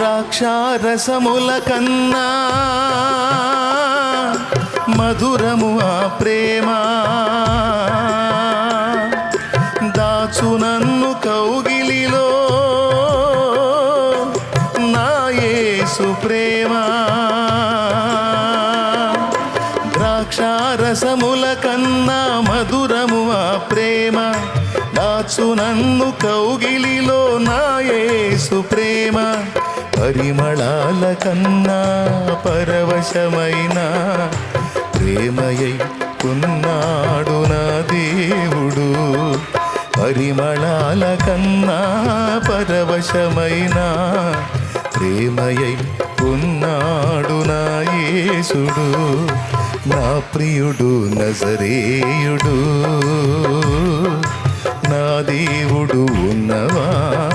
ద్రాక్షారసముల కన్నా మధురము ఆ ప్రేమ, దాచు నన్ను కౌగిలిలో నా యేసు ప్రేమ. ద్రాక్షారసముల కన్నా మధురము ఆ ప్రేమ, దాచు నన్ను కౌగిలిలో నా యేసు ప్రేమ. పరిమళాల కన్నా పరవశమైన ప్రేమయై ఉన్నాడు నా దేవుడు. పరిమళాల కన్నా పరవశమైన ప్రేమయై ఉన్నాడు నా యేసుడు. నా ప్రియుడు నజరేయుడు, నా దేవుడు ఉన్నవాడు.